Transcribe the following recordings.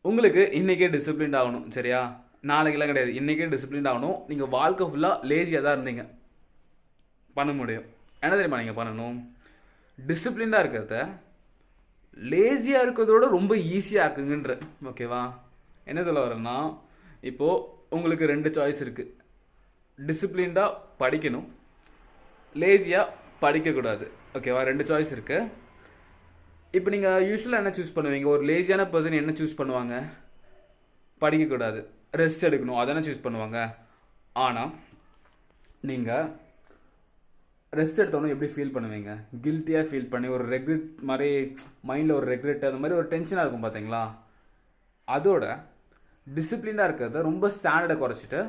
உங்களுக்கு இன்றைக்கே டிசிப்ளின்ட் ஆகணும் சரியா? நாளைக்கெல்லாம் கிடையாது. இன்றைக்கே டிசிப்ளின்ட் ஆகணும். நீங்கள் வாழ்க்கை ஃபுல்லாக லேசியாக தான் இருந்தீங்க, பண்ண முடியும். என்ன தெரியுமா நீங்கள் பண்ணணும்? டிசிப்ளின்டாக இருக்கிறத லேசியாக இருக்கிறதோட ரொம்ப ஈஸியாக ஆக்குங்கன்ற. ஓகேவா? என்ன சொல்ல வரேன்னா, இப்போது உங்களுக்கு 2 சாய்ஸ் இருக்குது. டிசிப்ளின்டாக படிக்கணும், லேசியாக படிக்கக்கூடாது. ஓகேவா? 2 சாய்ஸ் இருக்குது. இப்போ நீங்கள் யூஸ்வலாக என்ன சூஸ் பண்ணுவீங்க? ஒரு லேசியான பர்சன் என்ன சூஸ் பண்ணுவாங்க? படிக்கக்கூடாது, ரெஸ்ட் எடுக்கணும், அதானே சூஸ் பண்ணுவாங்க. ஆனால் நீங்கள் ரெஸ்ட் எடுத்தோன்னே எப்படி ஃபீல் பண்ணுவீங்க? கில்ட்டியாக ஃபீல் பண்ணி ஒரு ரெக்ரெட் மாதிரி, மைண்டில் ஒரு ரெக்ரெட், அந்த மாதிரி ஒரு டென்ஷனாக இருக்கும் பார்த்தீங்களா? அதோட டிசிப்ளினாக இருக்கிறத ரொம்ப ஸ்டாண்டர்டை குறைச்சிட்டு,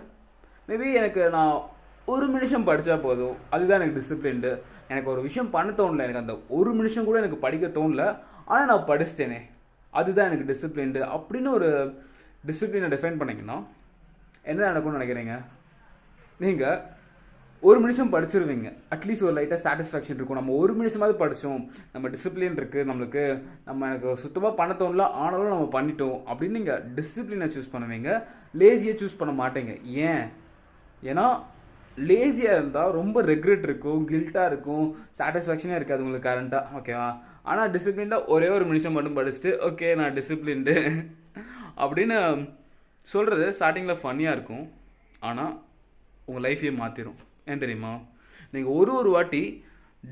மேபி எனக்கு நான் 1 நிமிஷம் படித்தா போதும், அதுதான் எனக்கு டிசிப்ளின்டு. எனக்கு ஒரு விஷயம் பண்ண தோணல, எனக்கு அந்த 1 நிமிஷம் கூட எனக்கு படிக்க தோணல, ஆனால் நான் படிச்சிட்டேனே, அதுதான் எனக்கு டிசிப்ளின்டு அப்படின்னு ஒரு டிசிப்ளினை டிஃபைன் பண்ணிங்கன்னா என்ன நடக்கும்னு நினைக்கிறீங்க? நீங்கள் 1 நிமிஷம் படிச்சிருவீங்க, அட்லீஸ்ட் ஒரு லைட்டாக சாட்டிஸ்ஃபேக்ஷன் இருக்கும். நம்ம 1 நிமிஷமாவது படித்தோம், நம்ம டிசிப்ளின் இருக்குது நம்மளுக்கு, நம்ம எனக்கு சுத்தமாக பண்ண தோணல ஆனாலும் நம்ம பண்ணிட்டோம் அப்படின்னு நீங்கள் டிசிப்ளினை சூஸ் பண்ணுவீங்க, லேசியை சூஸ் பண்ண மாட்டீங்க. ஏன்னா லேசியாக இருந்தால் ரொம்ப ரெக்ரெட் இருக்கும், கில்ட்டாக இருக்கும், சாட்டிஸ்ஃபேக்ஷனே இருக்காது உங்களுக்கு கரண்ட்டாக. ஓகேவா? ஆனால் டிசிப்ளின்டாக ஒரே 1 நிமிஷம் மட்டும் படிச்சுட்டு ஓகே நான் டிசிப்ளின்டு அப்படின்னு சொல்கிறது ஸ்டார்டிங்கில் ஃபன்னியாக இருக்கும், ஆனால் உங்கள் லைஃப்பையே மாற்றிடும். ஏன் தெரியுமா? நீங்கள் ஒரு வாட்டி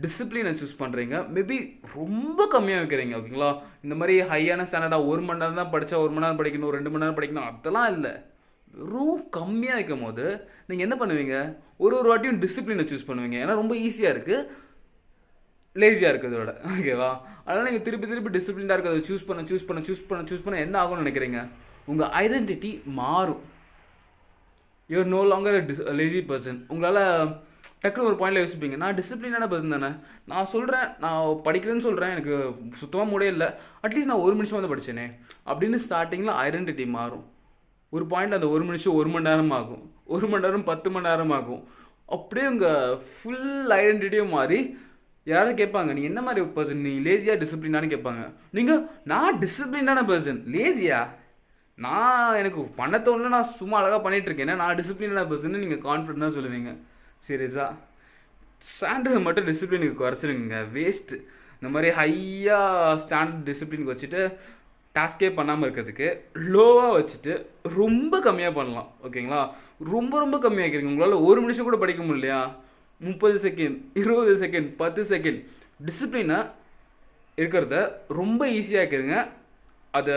டிசிப்ளினை சூஸ் பண்ணுறீங்க, மேபி ரொம்ப கம்மியாக வைக்கிறீங்க. ஓகேங்களா? இந்த மாதிரி ஹையான ஸ்டாண்டர்டாக 1 மணி நேரம் தான் படித்தா 1 மணி நேரம் படிக்கணும், 2 மணி நேரம் படிக்கணும், அதெல்லாம் இல்லை. வெறும் கம்மியாக வைக்கும் போது நீங்கள் என்ன பண்ணுவீங்க? ஒரு வாட்டியும் டிசிப்ளினை சூஸ் பண்ணுவீங்க. ஏன்னா ரொம்ப ஈஸியாக இருக்குது லேசியாக இருக்கிறதோட. ஓகேவா? அதனால் நீங்கள் திருப்பி டிசிப்ளினாக இருக்கிறத சூஸ் பண்ண என்ன ஆகும்னு நினைக்கிறீங்க? உங்கள் ஐடென்டிட்டி மாறும். You're no longer lazy person. உங்களால் டக்குனு ஒரு பாயிண்டில் யோசிப்பீங்க, நான் டிசிப்ளினான பர்சன் தானே, நான் சொல்கிறேன், நான் படிக்கிறேன்னு சொல்கிறேன், எனக்கு சுத்தமாக முடியல, அட்லீஸ்ட் நான் 1 நிமிஷம் வந்து படித்தேனே அப்படின்னு ஸ்டார்டிங்கில் ஐடென்டிட்டி மாறும். ஒரு பாயிண்ட் அந்த 1 நிமிஷம் 1 மணி நேரம் ஆகும், 1 மணி நேரம் 10 மணி நேரம் ஆகும். அப்படியே உங்கள் ஃபுல் ஐடென்டிட்டியும் மாறி யாராவது கேட்பாங்க, நீ என்ன மாதிரி பர்சன், நீ லேசியாக டிசிப்ளினானு கேட்பாங்க. நீங்கள் நான் டிசிப்ளினான பர்சன், லேசியா? நான் எனக்கு பண்ண தோணல, நான் சும்மா அழகாக பண்ணிகிட்ருக்கேன், நான் டிசிப்ளினான பர்சன் நீங்கள் கான்ஃபிடென்ட்டாக சொல்லுவீங்க. சீரியஸாக ஸ்டாண்டர்ட் மட்டும் டிசிப்ளினுக்கு குறைச்சிருங்க, வேஸ்ட்டு. இந்த மாதிரி ஹையாக ஸ்டாண்டர்ட் டிசிப்ளினுக்கு வச்சுட்டு டாஸ்கே பண்ணாமல் இருக்கிறதுக்கு லோவாக வச்சுட்டு ரொம்ப கம்மியாக பண்ணலாம். ஓகேங்களா? ரொம்ப கம்மியாக இருக்கிறீங்க. உங்களால் 1 நிமிஷம் கூட படிக்க முடியலையா? 30 செகண்ட், 20 செகண்ட், 10 செகண்ட் டிசிப்ளினாக இருக்கிறத ரொம்ப ஈஸியாக இருக்கிறீங்க. அதை